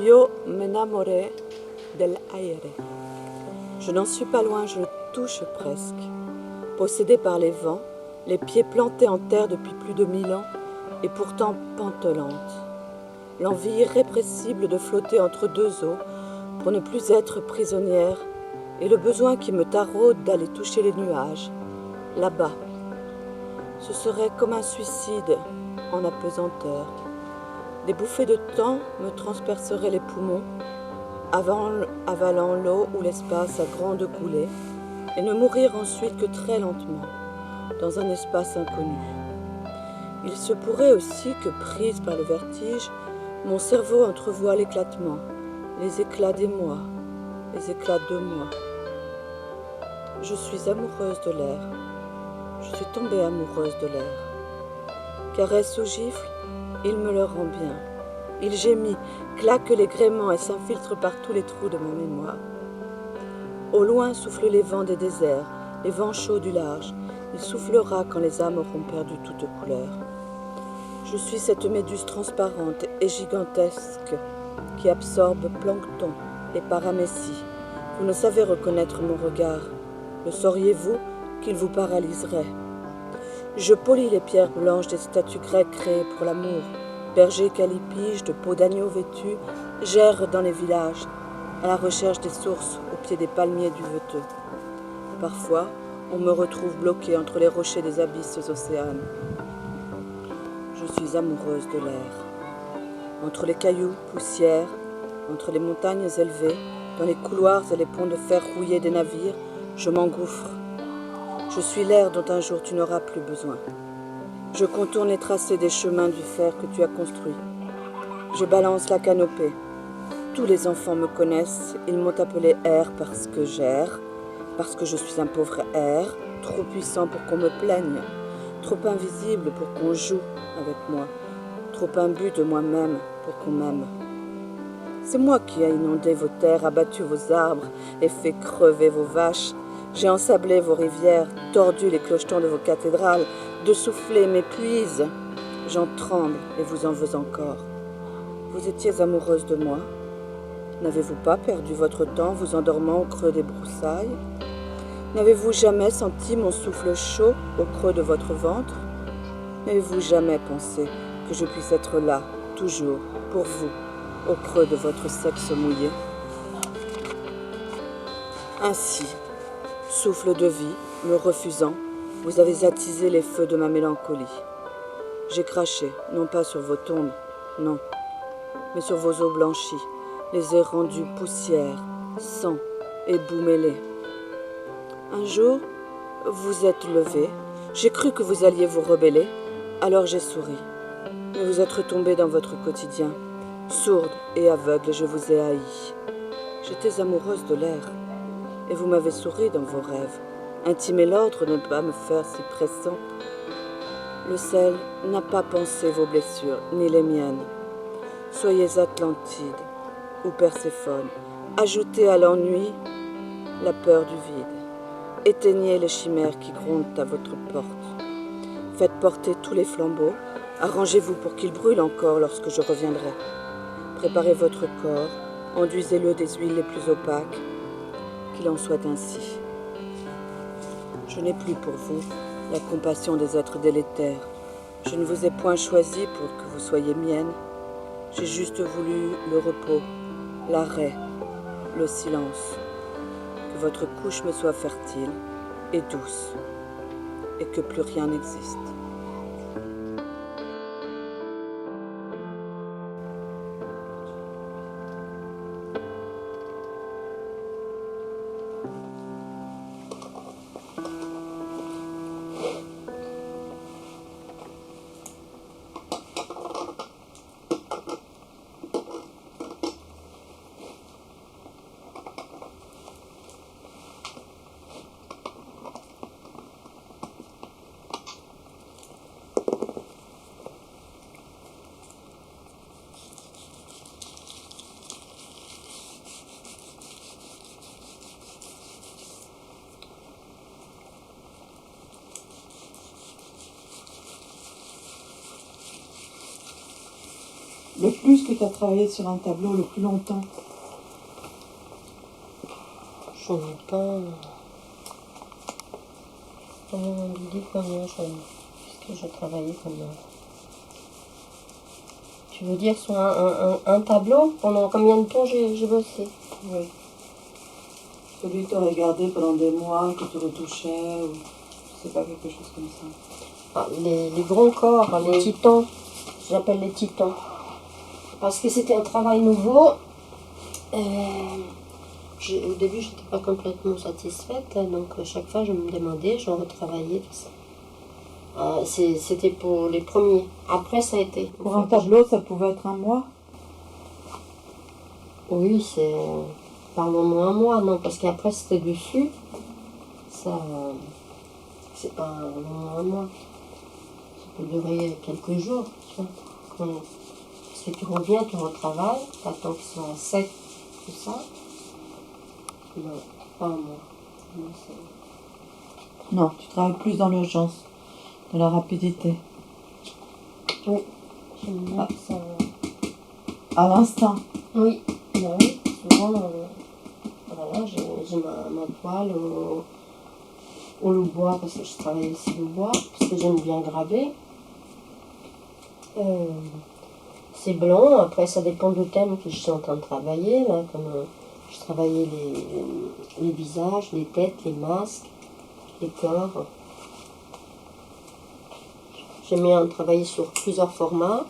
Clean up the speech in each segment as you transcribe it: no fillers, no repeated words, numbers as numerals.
Yo me enamoré del aire. Je n'en suis pas loin, je le touche presque. Possédé par les vents, les pieds plantés en terre depuis plus de 1000 ans, et pourtant pantelante. L'envie irrépressible de flotter entre deux eaux pour ne plus être prisonnière, et le besoin qui me taraude d'aller toucher les nuages, là-bas. Ce serait comme un suicide en apesanteur. Des bouffées de temps me transperceraient les poumons, avalant l'eau ou l'espace à grande coulée, et ne mourir ensuite que très lentement, dans un espace inconnu. Il se pourrait aussi que, prise par le vertige, mon cerveau entrevoie l'éclatement, les éclats des mois, les éclats de moi. Je suis amoureuse de l'air. Je suis tombée amoureuse de l'air. Caresse ou gifle, il me le rend bien. Il gémit, claque les gréements et s'infiltre par tous les trous de ma mémoire. Au loin soufflent les vents des déserts, les vents chauds du large. Il soufflera quand les âmes auront perdu toute couleur. Je suis cette méduse transparente et gigantesque qui absorbe plancton et paramécie. Vous ne savez reconnaître mon regard. Le sauriez-vous qu'il vous paralyserait? Je polis les pierres blanches des statues grecques créées pour l'amour. Bergers calipiges de peaux d'agneau vêtus gèrent dans les villages, à la recherche des sources au pied des palmiers duveteux. Parfois, on me retrouve bloquée entre les rochers des abysses océanes. Je suis amoureuse de l'air. Entre les cailloux, poussières, entre les montagnes élevées, dans les couloirs et les ponts de fer rouillés des navires, je m'engouffre. Je suis l'air dont un jour tu n'auras plus besoin. Je contourne les tracés des chemins du fer que tu as construits. Je balance la canopée. Tous les enfants me connaissent. Ils m'ont appelé R parce que j'erre, parce que je suis un pauvre R, trop puissant pour qu'on me plaigne, trop invisible pour qu'on joue avec moi, trop imbu de moi-même pour qu'on m'aime. C'est moi qui ai inondé vos terres, abattu vos arbres et fait crever vos vaches. J'ai ensablé vos rivières, tordu les clochetons de vos cathédrales, de souffler m'épuise. J'en tremble et vous en veux encore. Vous étiez amoureuse de moi. N'avez-vous pas perdu votre temps vous endormant au creux des broussailles? N'avez-vous jamais senti mon souffle chaud au creux de votre ventre? N'avez-vous jamais pensé que je puisse être là, toujours, pour vous, au creux de votre sexe mouillé? Ainsi, souffle de vie, me refusant, vous avez attisé les feux de ma mélancolie. J'ai craché, non pas sur vos tombes, non, mais sur vos os blanchis, les ai rendus poussière, sang et boue mêlée. Un jour, vous êtes levé, j'ai cru que vous alliez vous rebeller, alors j'ai souri. Mais vous êtes retombé dans votre quotidien, sourde et aveugle, et je vous ai haï. J'étais amoureuse de l'air, et vous m'avez souri dans vos rêves, intimé l'ordre de ne pas me faire si pressant. Le sel n'a pas pensé vos blessures, ni les miennes. Soyez Atlantide ou Perséphone, ajoutez à l'ennui la peur du vide. Éteignez les chimères qui grondent à votre porte. Faites porter tous les flambeaux, arrangez-vous pour qu'ils brûlent encore lorsque je reviendrai. Préparez votre corps, enduisez-le des huiles les plus opaques, qu'il en soit ainsi. Je n'ai plus pour vous la compassion des êtres délétères. Je ne vous ai point choisi pour que vous soyez mienne. J'ai juste voulu le repos, l'arrêt, le silence. Que votre couche me soit fertile et douce, et que plus rien n'existe. Le plus que tu as travaillé sur un tableau, le plus longtemps? J'en ai pas... L'idée combien que je travaillais comme... Tu veux dire sur un tableau? Pendant combien de temps j'ai bossé? Oui. Celui que tu as regardé pendant des mois, que tu retouchais, ou je sais pas, quelque chose comme ça. Ah, les grands corps, les titans, j'appelle les titans. Parce que c'était un travail nouveau. Au début, je n'étais pas complètement satisfaite, donc chaque fois je me demandais, je retravaillais tout ça. C'était pour les premiers. Après, ça a été. Pour un tableau, ça pouvait être un mois? Oui, c'est parlons-moi un mois, non, parce qu'après c'était dessus. Ça, c'est pas un mois. Ça peut durer quelques jours, tu vois. Parce que tu reviens, tu retravailles, t'attends qu'il soit sec, tout ça. Non, pas un mois. Non, tu travailles plus dans l'urgence, dans la rapidité. Oui, j'aime bien ça. À l'instant. Oui, ben oui, souvent, voilà, j'ai ma toile au loup-bois, parce que je travaille aussi au bois, parce que j'aime bien graver. C'est blanc, après ça dépend du thème que je suis en train de travailler, là, comme je travaillais les visages, les têtes, les masques, les corps. J'aime bien travailler sur plusieurs formats.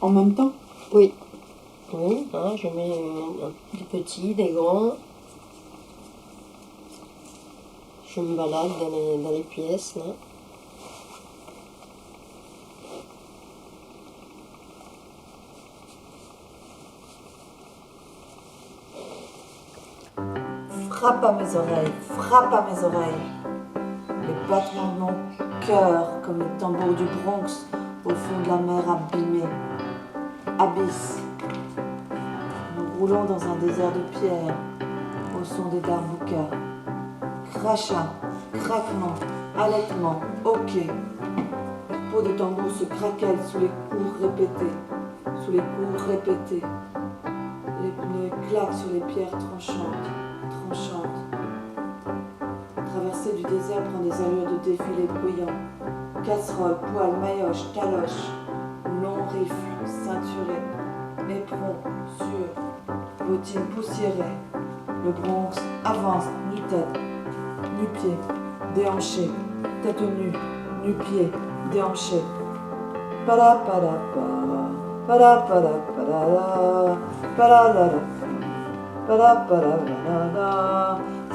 En même temps? Oui. Oui, hein, je mets des petits, des grands. Je me balade dans les pièces, là. Frappe à mes oreilles, frappe à mes oreilles. Les battements de mon cœur comme les tambours du Bronx au fond de la mer abîmée. Abysse. Nous roulons dans un désert de pierre au son des darboukas. Crachat, craquement, halètement, hoquet. Les peaux de tambour se craquellent sous les coups répétés, sous les coups répétés. Les pneus claquent sur les pierres tranchantes. Traversée du désert prend des allures de défilé bruyant. Casserole, poêle, maillotche, taloche, long rifle, ceinturé, éperon, sûr, bottines poussiérées. Le Bronx avance, nu-tête, nu-pied, déhanché, tête nue, nu-pied, déhanché. Para-para-para, para-para-para, para-la-la.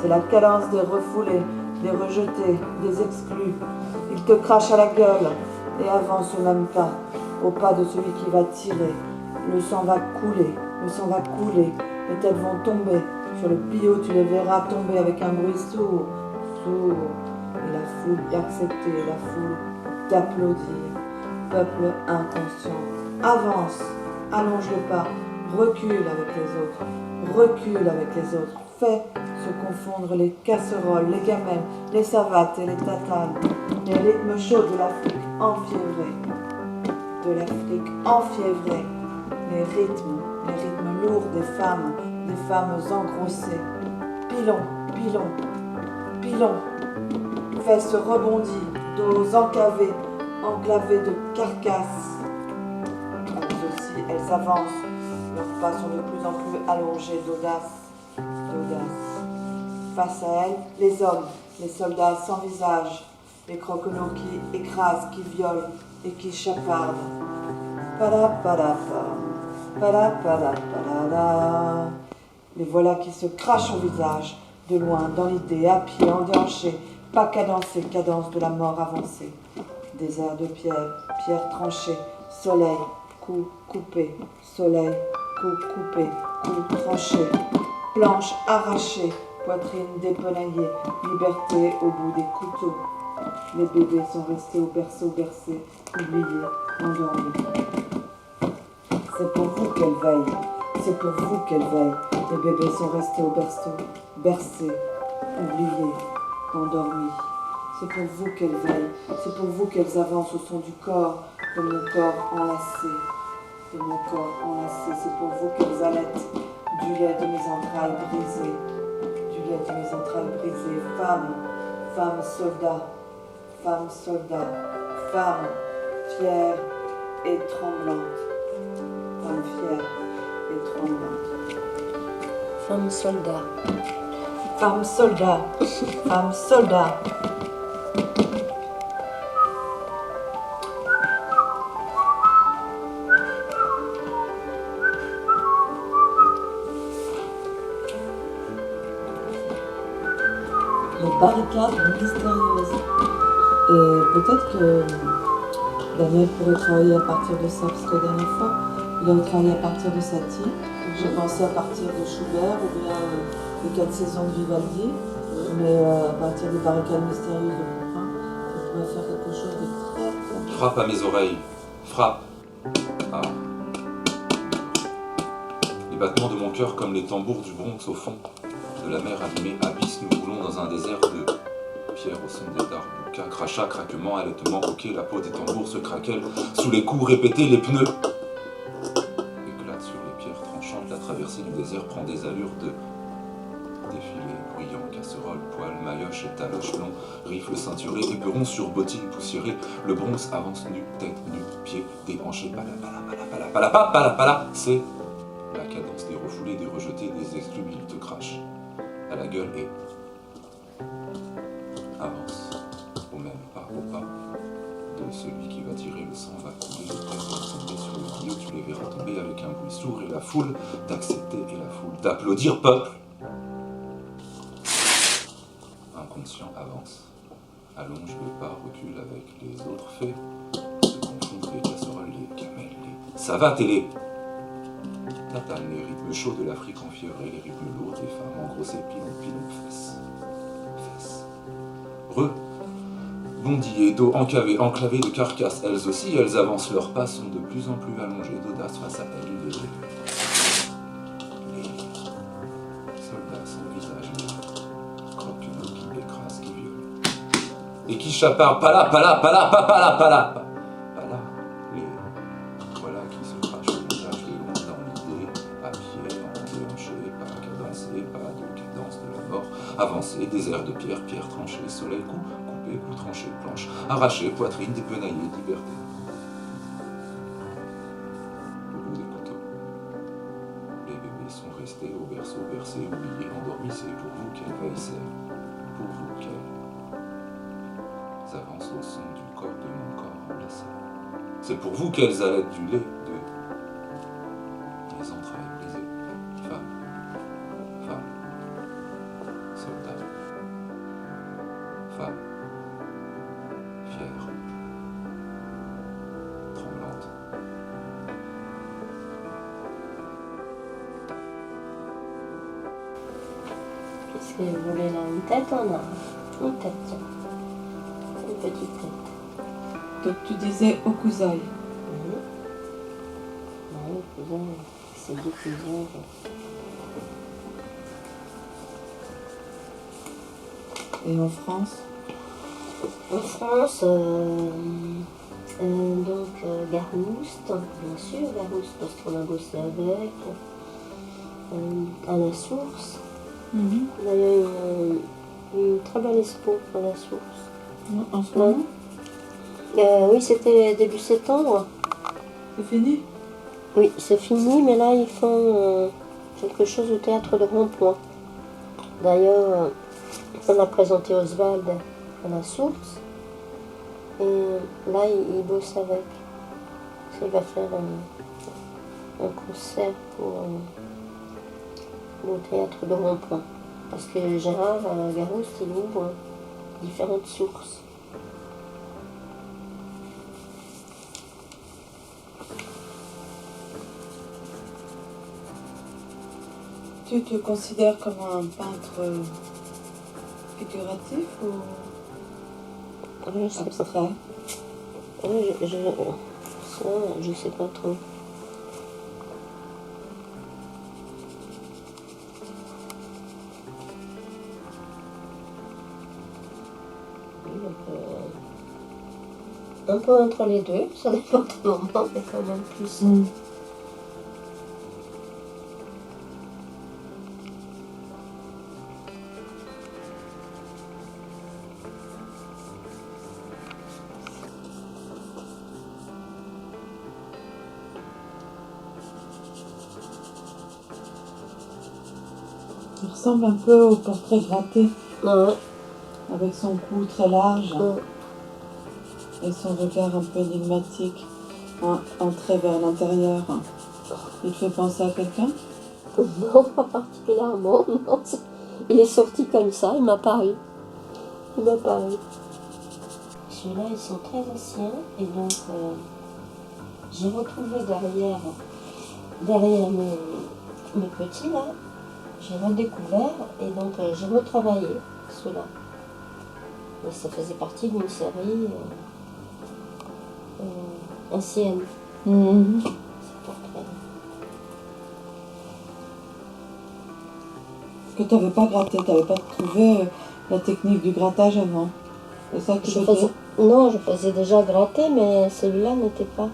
C'est la cadence des refoulés, des rejetés, des exclus. Il te crache à la gueule et avance au même pas, au pas de celui qui va tirer. Le sang va couler, les têtes vont tomber. Sur le billot, tu les verras tomber avec un bruit sourd. Et la foule d'accepter, la foule d'applaudir. Peuple inconscient, avance, allonge le pas, recule avec les autres, fais se confondre les casseroles, les gamelles, les savates et les tatanes, les rythmes chauds de l'Afrique enfiévrée, les rythmes lourds des femmes engrossées, pilon, fesses rebondies, dos enclavés de carcasses. Elles avancent, leurs pas sont de plus en plus allongés d'audace. Face à elles, les hommes, les soldats sans visage, les croquenots qui écrasent, qui violent et qui chapardent. Les voilà qui se crachent au visage, de loin, dans l'idée, à pied, endianchés, pas cadencés, cadence de la mort avancée. Désert de pierre tranchée, soleil, coup coupé, soleil, coup coupé, coup tranché, planche arrachée, poitrine dépenaillée, liberté au bout des couteaux. Les bébés sont restés au berceau bercés, oubliés, endormis. C'est pour vous qu'elle veille, Les bébés sont restés au berceau, bercés, oubliés, endormis. C'est pour vous qu'elles veillent, c'est pour vous qu'elles avancent au son du corps, comme mon corps enlacé. de mon corps enlacé. C'est pour vous qu'elles allaitent du lait de mes entrailles brisées. Du lait de mes entrailles brisées. Femme, femme soldat, femme soldat, femme fière et tremblante. Femme fière et tremblante. Femme soldat. Femme soldat, femme soldat. Les barricades mystérieuses. Et peut-être que Daniel pourrait travailler à partir de ça, parce que la dernière fois, il a travaillé à partir de Satie. J'ai pensé à partir de Schubert ou bien les 4 saisons de Vivaldi, mais à partir des barricades mystérieuses de Chopin, on pourrait faire quelque chose de très très... Frappe à mes oreilles, frappe. Ah. Les battements de mon cœur comme les tambours du Bronx au fond de la mer animée abysse, nous roulons dans un désert de pierre au son des darbukas, crachat, craquement, allaitement, hoquet, la peau des tambours se craquelle sous les coups répétés, les pneus éclatent sur les pierres tranchantes, la traversée du désert prend des allures de défilé, bruyant, casserole, poêle, maillotche et taloche long, rifle ceinturé, éperon sur bottines poussiérées, le Bronx avance nu, tête nue, pieds déhanchés, pala, pala, pala, pala, pala, pala, pala, pala, c'est la cadence des refoulés, des rejetés, des exclus, il te crache à la gueule et avance au même pas au pas de celui qui va tirer le sang, va couler, les têtes vont tomber sur le guillot, tu les verras tomber avec un bruit sourd et la foule d'accepter et la foule d'applaudir, peuple. Inconscient avance, allonge le pas, recule avec les autres faits, se confondent les casseroles, les camels, les savates et les tatanes, les rythmes chauds de l'Afrique enfiévrée, les rythmes lourds des femmes engrossées, pilon, pilon, fesses, fesses. Bondillées, dos encavé, enclavées de carcasses, elles aussi, elles avancent, leurs pas sont de plus en plus allongés d'audace face à elles, les soldats sans visage, les croque-nous qui écrasent, qui violent, et qui chaparent, pala, pala, pala, pala, pala, pala, pala, les voilà qui se crachent le visage les longs dans l'idée, à pied, en déhanché, pas cadencé, pas de cadence de la mort, avancé, désert de pierre, pierre tranchée, soleil, coup tranché, planche, arraché, poitrine, dépenaillée, liberté. Au bout des couteaux. Les bébés sont restés au berceau, bercés, oubliés, endormis, c'est pour vous qu'elles vaissaient, pour vous qu'elles avancent au son du corps de mon corps enlacé. C'est pour vous qu'elles allaitent du lait de mes entrailles brisées. Femme, femme, soldat, femme. Fière, tremblante. Qu'est-ce que vous voulez là? Une tête? On a une tête, tiens. Une petite tête. Donc tu disais Okuzai. Oui, Okuzai, c'est deux cousins. Et en France? En France, donc Garouste, bien sûr, Garouste parce qu'on a bossé avec, à la source. D'ailleurs, une très belle expo à la source. En ce moment? Oui, c'était début septembre. C'est fini? Oui, c'est fini, mais là, ils font quelque chose au théâtre de Rond-Point. D'ailleurs, on a présenté Oswald à la source. Et là, il bosse avec. Il va faire un concert pour le théâtre de Rond-Point. Parce que Gérard Garouste, il ouvre différentes sources. Tu te considères comme un peintre figuratif ou Oui, je sais pas. abstrait? Oui, ça, je sais pas trop. Oui, un peu entre les deux, ça dépend du moment, mais quand même plus. ressemble un peu au portrait gratté, Ouais. avec son cou très large Ouais. et son regard un peu énigmatique, entré vers l'intérieur. Il te fait penser à quelqu'un? Non, pas particulièrement. Non. Il est sorti comme ça, il m'a paru. Il m'a paru. Ceux-là, ils sont très anciens et donc j'ai retrouvé derrière mes petits là, j'ai redécouvert et donc j'ai retravaillé ceux-là. Et ça faisait partie d'une série ancienne. Mhm. Ces portraits. Que tu n'avais pas gratté, tu n'avais pas trouvé la technique du grattage avant. C'est ça que tu veux dire? Non, je faisais déjà gratter, mais celui-là n'était pas.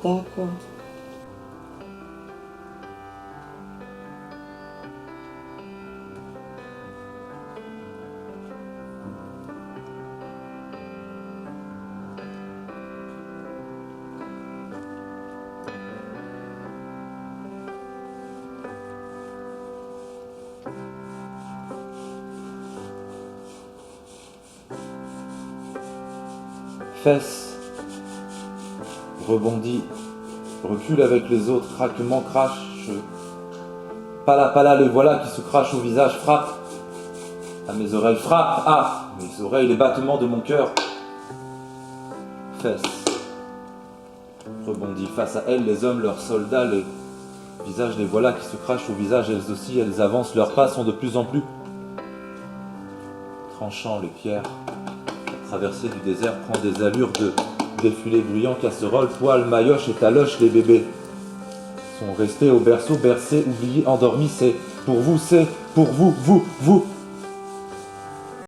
D'accord. Fesse, rebondit, recule avec les autres, craquement, crache. Pala, les voilà qui se crachent au visage, frappe. À mes oreilles, frappe, ah, mes oreilles, les battements de mon cœur. Fesse, rebondit, face à elles, les hommes, leurs soldats, les visages, les voilà qui se crachent au visage, elles aussi, elles avancent, leurs pas sont de plus en plus tranchants, les pierres. Traversée du désert prend des allures de défilé bruyant, casserole, poêle, maillotche et taloche, les bébés sont restés au berceau, bercés, oubliés, endormis, c'est pour vous, vous.